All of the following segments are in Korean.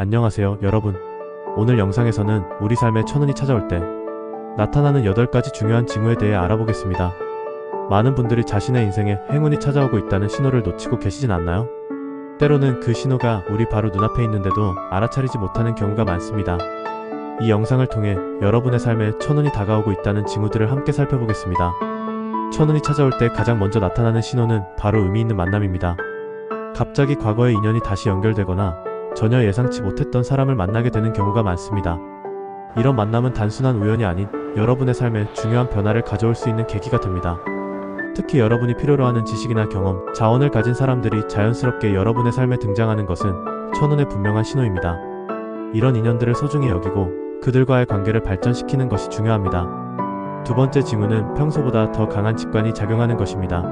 안녕하세요, 여러분. 오늘 영상에서는 우리 삶에 천운이 찾아올 때 나타나는 8가지 중요한 징후에 대해 알아보겠습니다. 많은 분들이 자신의 인생에 행운이 찾아오고 있다는 신호를 놓치고 계시진 않나요? 때로는 그 신호가 우리 바로 눈앞에 있는데도 알아차리지 못하는 경우가 많습니다. 이 영상을 통해 여러분의 삶에 천운이 다가오고 있다는 징후들을 함께 살펴보겠습니다. 천운이 찾아올 때 가장 먼저 나타나는 신호는 바로 의미 있는 만남입니다. 갑자기 과거의 인연이 다시 연결되거나 전혀 예상치 못했던 사람을 만나게 되는 경우가 많습니다. 이런 만남은 단순한 우연이 아닌 여러분의 삶에 중요한 변화를 가져올 수 있는 계기가 됩니다. 특히 여러분이 필요로 하는 지식이나 경험, 자원을 가진 사람들이 자연스럽게 여러분의 삶에 등장하는 것은 천운의 분명한 신호입니다. 이런 인연들을 소중히 여기고 그들과의 관계를 발전시키는 것이 중요합니다. 두 번째 징후는 평소보다 더 강한 직관이 작용하는 것입니다.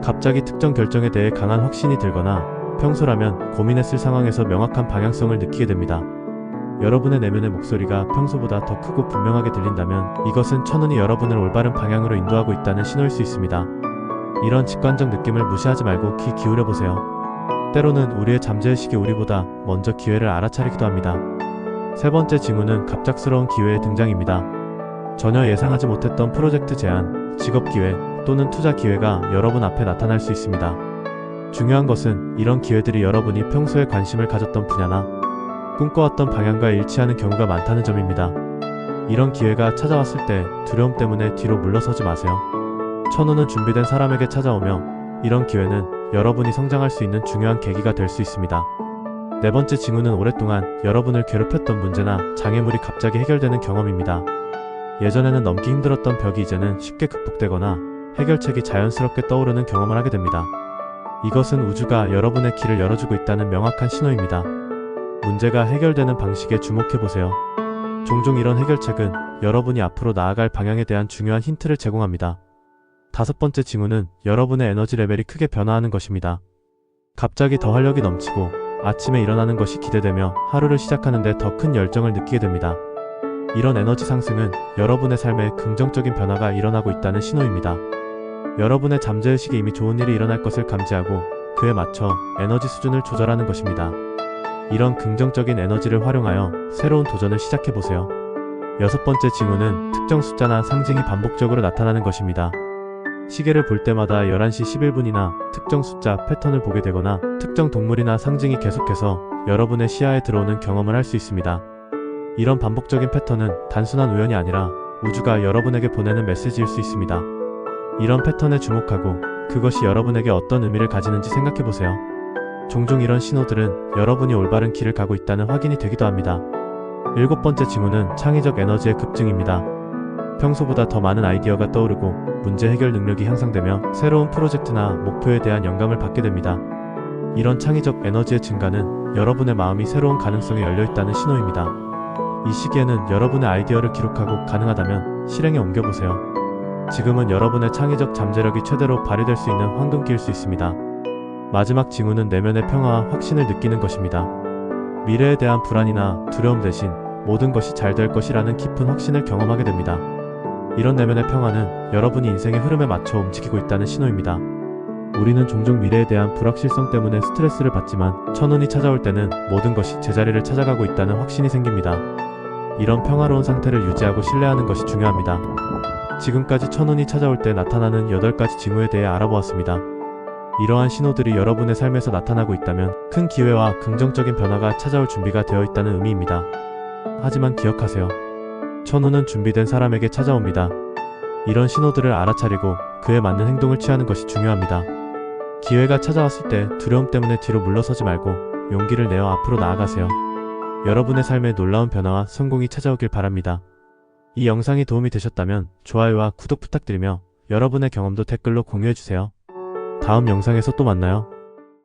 갑자기 특정 결정에 대해 강한 확신이 들거나 평소라면 고민했을 상황에서 명확한 방향성을 느끼게 됩니다. 여러분의 내면의 목소리가 평소보다 더 크고 분명하게 들린다면 이것은 천운이 여러분을 올바른 방향으로 인도하고 있다는 신호일 수 있습니다. 이런 직관적 느낌을 무시하지 말고 귀 기울여보세요. 때로는 우리의 잠재의식이 우리보다 먼저 기회를 알아차리기도 합니다. 세 번째 징후는 갑작스러운 기회의 등장입니다. 전혀 예상하지 못했던 프로젝트 제안, 직업 기회 또는 투자 기회가 여러분 앞에 나타날 수 있습니다. 중요한 것은 이런 기회들이 여러분이 평소에 관심을 가졌던 분야나 꿈꿔왔던 방향과 일치하는 경우가 많다는 점입니다. 이런 기회가 찾아왔을 때 두려움 때문에 뒤로 물러서지 마세요. 천운은 준비된 사람에게 찾아오며 이런 기회는 여러분이 성장할 수 있는 중요한 계기가 될 수 있습니다. 네 번째 징후는 오랫동안 여러분을 괴롭혔던 문제나 장애물이 갑자기 해결되는 경험입니다. 예전에는 넘기 힘들었던 벽이 이제는 쉽게 극복되거나 해결책이 자연스럽게 떠오르는 경험을 하게 됩니다. 이것은 우주가 여러분의 길을 열어주고 있다는 명확한 신호입니다. 문제가 해결되는 방식에 주목해보세요. 종종 이런 해결책은 여러분이 앞으로 나아갈 방향에 대한 중요한 힌트를 제공합니다. 다섯 번째 징후는 여러분의 에너지 레벨이 크게 변화하는 것입니다. 갑자기 더 활력이 넘치고 아침에 일어나는 것이 기대되며 하루를 시작하는데 더 큰 열정을 느끼게 됩니다. 이런 에너지 상승은 여러분의 삶에 긍정적인 변화가 일어나고 있다는 신호입니다. 여러분의 잠재의식에 이미 좋은 일이 일어날 것을 감지하고 그에 맞춰 에너지 수준을 조절하는 것입니다. 이런 긍정적인 에너지를 활용하여 새로운 도전을 시작해보세요. 여섯 번째 징후는 특정 숫자나 상징이 반복적으로 나타나는 것입니다. 시계를 볼 때마다 11시 11분이나 특정 숫자 패턴을 보게 되거나 특정 동물이나 상징이 계속해서 여러분의 시야에 들어오는 경험을 할 수 있습니다. 이런 반복적인 패턴은 단순한 우연이 아니라 우주가 여러분에게 보내는 메시지일 수 있습니다. 이런 패턴에 주목하고 그것이 여러분에게 어떤 의미를 가지는지 생각해보세요. 종종 이런 신호들은 여러분이 올바른 길을 가고 있다는 확인이 되기도 합니다. 일곱 번째 징후는 창의적 에너지의 급증입니다. 평소보다 더 많은 아이디어가 떠오르고 문제 해결 능력이 향상되며 새로운 프로젝트나 목표에 대한 영감을 받게 됩니다. 이런 창의적 에너지의 증가는 여러분의 마음이 새로운 가능성에 열려있다는 신호입니다. 이 시기에는 여러분의 아이디어를 기록하고 가능하다면 실행에 옮겨보세요. 지금은 여러분의 창의적 잠재력이 최대로 발휘될 수 있는 황금기일 수 있습니다. 마지막 징후는 내면의 평화와 확신을 느끼는 것입니다. 미래에 대한 불안이나 두려움 대신 모든 것이 잘 될 것이라는 깊은 확신을 경험하게 됩니다. 이런 내면의 평화는 여러분이 인생의 흐름에 맞춰 움직이고 있다는 신호입니다. 우리는 종종 미래에 대한 불확실성 때문에 스트레스를 받지만 천운이 찾아올 때는 모든 것이 제자리를 찾아가고 있다는 확신이 생깁니다. 이런 평화로운 상태를 유지하고 신뢰하는 것이 중요합니다. 지금까지 천운이 찾아올 때 나타나는 8가지 징후에 대해 알아보았습니다. 이러한 신호들이 여러분의 삶에서 나타나고 있다면 큰 기회와 긍정적인 변화가 찾아올 준비가 되어 있다는 의미입니다. 하지만 기억하세요. 천운은 준비된 사람에게 찾아옵니다. 이런 신호들을 알아차리고 그에 맞는 행동을 취하는 것이 중요합니다. 기회가 찾아왔을 때 두려움 때문에 뒤로 물러서지 말고 용기를 내어 앞으로 나아가세요. 여러분의 삶에 놀라운 변화와 성공이 찾아오길 바랍니다. 이 영상이 도움이 되셨다면 좋아요와 구독 부탁드리며 여러분의 경험도 댓글로 공유해주세요. 다음 영상에서 또 만나요.